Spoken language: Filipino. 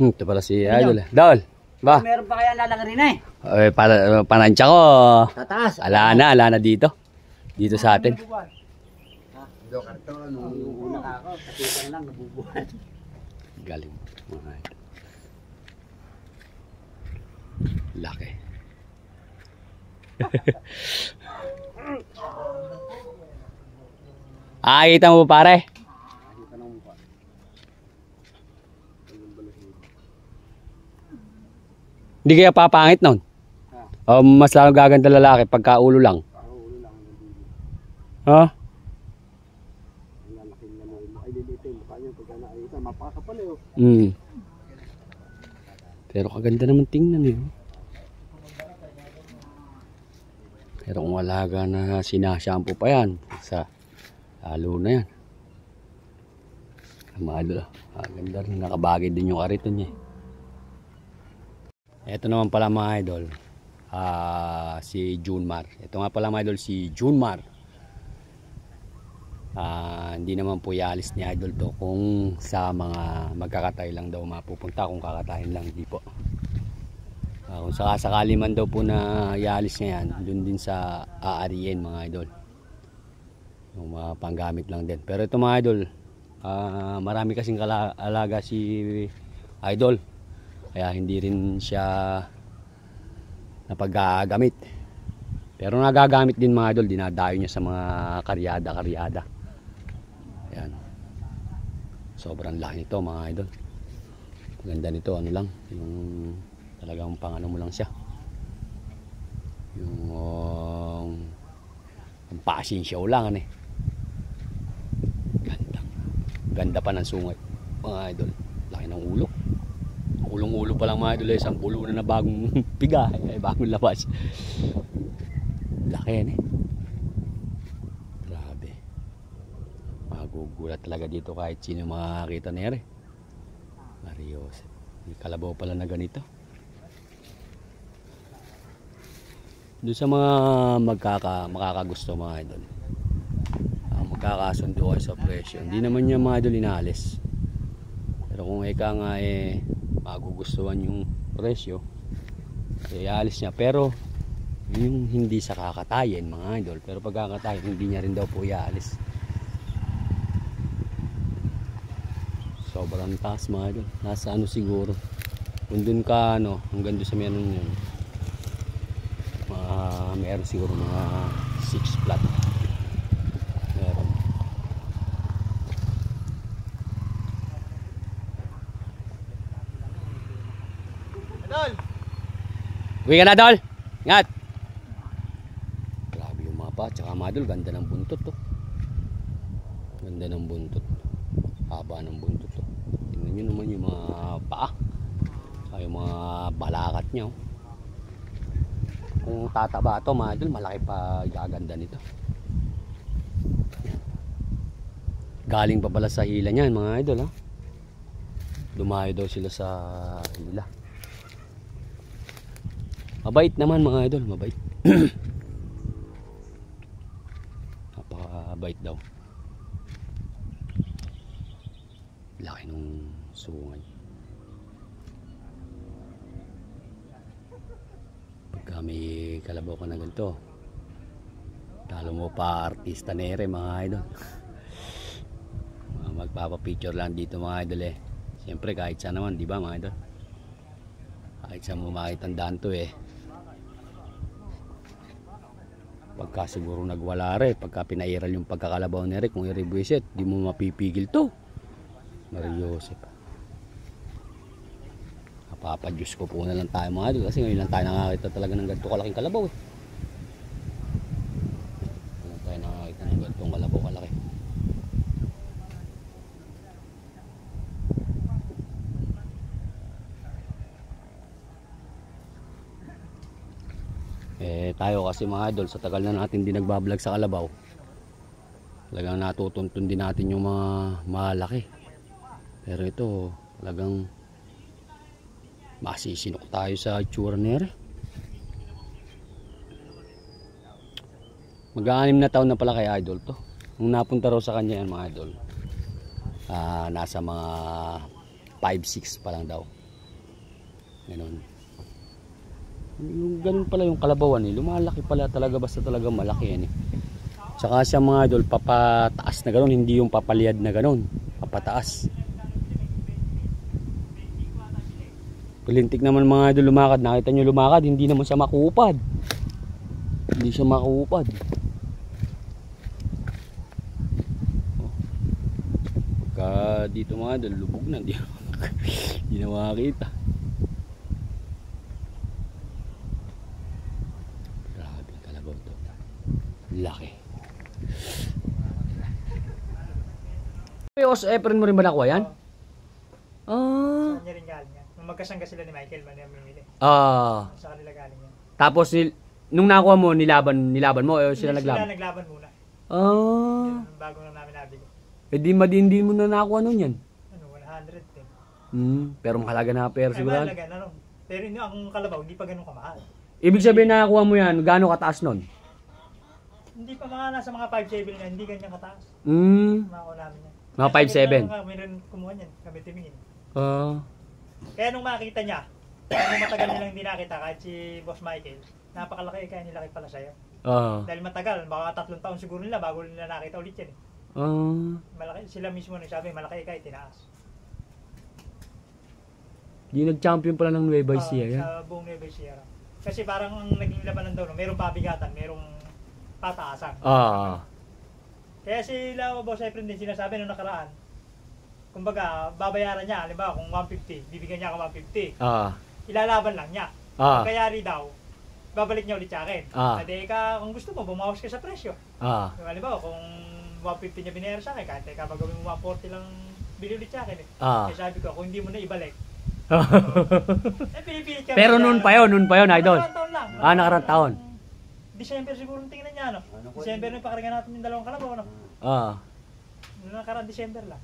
Ito pala si Idol. Dol, ba? Meron pa kaya lalaki rin Panansya ko. Tataas. Ala na dito. Dito sa atin. Do karton nung una ako, katipan lang nabubuhat. Galing. Laki. Kita mo pare? Hindi kaya papangit nun? O mas lalo gaganda lalaki pagka ulo lang? Ha? Pero kaganda naman tingnan eh. Pero kung alaga na sinashampoo pa yan, sa lalo na yan. Kamado, ganda rin, nakabagay din yung kariton niya. Ito naman pala mga idol, si Junmar. Ito nga pala mga idol, si Junmar. Hindi naman po ialis ni idol to kung sa mga magkakatay lang daw mapupunta, kung kakatayin lang, hindi po. Kung sakasakali man daw po na ialis niya yan, dun din sa aariin mga idol, yung mga panggamit lang din. Pero ito mga idol, marami kasing alaga si idol, kaya hindi rin siya napagagamit. Pero nagagamit din mga idol, dinadayo niya sa mga karyada. Ayan. Sobrang laki nito mga idol. Ganda nito, ano lang, yung talagang pangano mo lang siya. Yung pasinsiyaw lang eh. Ganda pa ng sungay mga idol. Laki ng ulo. Ulong-ulo pa lang mga idol, isang ulo na bagong piga, bagong labas. Laki yan eh. Grabe. Magugulat talaga dito kahit sino makakita na yan eh. Marios. May kalabaw pala na ganito. Doon sa mga makakagusto mga idol, magkakasundo kayo sa presyo. Hindi naman niya mga idol inalis. Pero kung ika nga magugustuhan yung presyo, ialis niya. Pero yung hindi sa kakatayin mga idol, pero pag kakatayin hindi niya rin daw po ialis. Sobrang taas mga idol. Nasa ano siguro, kung dun ka hanggang doon sa meron yun, meron siguro mga 6 flat. Meron. Dol! Uwi ka na, Dol! Ingat! Grabe yung mapa. Tsaka mga idol, ganda ng buntot to. Ganda ng buntot. Haba ng buntot to. Tingnan nyo naman yung mga paa. Tsaka yung mga balakat niya. Kung tataba ito mga idol, malaki pa gaganda nito. Galing pa pala sa hila niyan mga idol ha. Dumayo daw sila sa hila. Mabait naman mga idol, mabait. Napakabait daw. Laki nung sungay. Pagka may kalabaw ka na ganito, talo mo pa artista nere mga idol. Magpapapicture lang dito mga idol eh. Siyempre kahit saan naman, di ba mga idol? Kahit saan mo makitandaan to eh. Pagka siguro nagwala rin, pagka pinairal yung pagkakalabaw nere, kung i-revisit, di mo mapipigil to. Mariosep. Papadyos ko po na lang tayo mga idol, kasi ngayon lang tayo nakakita talaga ng ganito kalaking kalabaw eh. Ngayon tayo nakakita ng ganitong kalabaw kalaki. Tayo kasi mga idol, sa tagal na natin din nagbablog sa kalabaw, talagang natutuntun din natin yung mga malaki. Pero ito talagang masisinok tayo sa itsura nere. Mag-6 na taon na pala kay idol to. Nung napunta raw sa kanya yan mga idol, nasa mga 5'6" pa lang daw. Ganon. Yung ganun pala yung kalabawan eh. Lumalaki pala talaga basta talaga malaki yan eh. Tsaka siya mga idol, papataas na ganun, hindi yung papaliyad na ganun. Papataas. Pilintik naman mga idol lumakad. Nakita nyo lumakad, hindi naman siya makuupad. Hindi siya makuupad. Pagka dito mga idol, lubog na. Hindi na makakita. Grabe kalabaw to. Laki. Os Efren mo rin ba nakuha yan? Ah. Saan niya rin galing yan? Nung magkasangga sila ni Michael, man yung mamimili. Ah. Sa kanila galing yan. Tapos nung nakuha mo nilaban mo o sila Hindi, naglaban? Sila naglaban muna. Ah. Yun, bago lang namin nabili. Eh di madindi mo na nakuha nun yan. Ano, 100 eh. Pero mahalaga na pera siguro. Mahalaga na nun. Pero yun, ang kalabaw, hindi pa ganun kamahal. Ibig sabihin nakakuha mo yan, gaano kataas nun? Hindi pa mga nasa mga 5'7" na, hindi ganyan kataas. Nakakuha namin yan. Mga 5'7"? Mayroon kumuha niyan, kami tumingin. Ah. Kaya nung makita niya, kung matagal nilang hindi nakita, kahit si Boss Michael, napakalaki, kaya nilaki pala sa'yo. Dahil matagal, baka 3 taon siguro nila bago nila nakita ulit yan eh. Malaki, sila mismo nagsabi, malaki kaya tinaas. Di nag-champion pala ng Nueva Ecija yan. Sa buong Nueva Ecija. Kasi parang ang naging labanan daw, no, merong pabigatan, merong pataasan. Kaya sila, Boss Efren din, sinasabi nung nakaraan, kumbaga, babayaran niya, halimbawa kung 150, bibigyan niya ako 150. Ilalaban lang niya. Kung kayari daw, babalik niya ulit sa akin. Ade ka, kung gusto mo, bumawas ka sa presyo. Halimbawa, kung 150 niya binayar sa akin, kahit kapag gawin mo 140 lang bili ulit sa akin eh. Kaya sabi ko, kung hindi mo na ibalik, pinipilit ka. Pero noon pa yun, idol. Nakarang taon lang. Nakarang taon. December siguro tingnan niya, no? December na yung pakaringan natin yung 2 kalabaw, no? Noong nakarang December lang.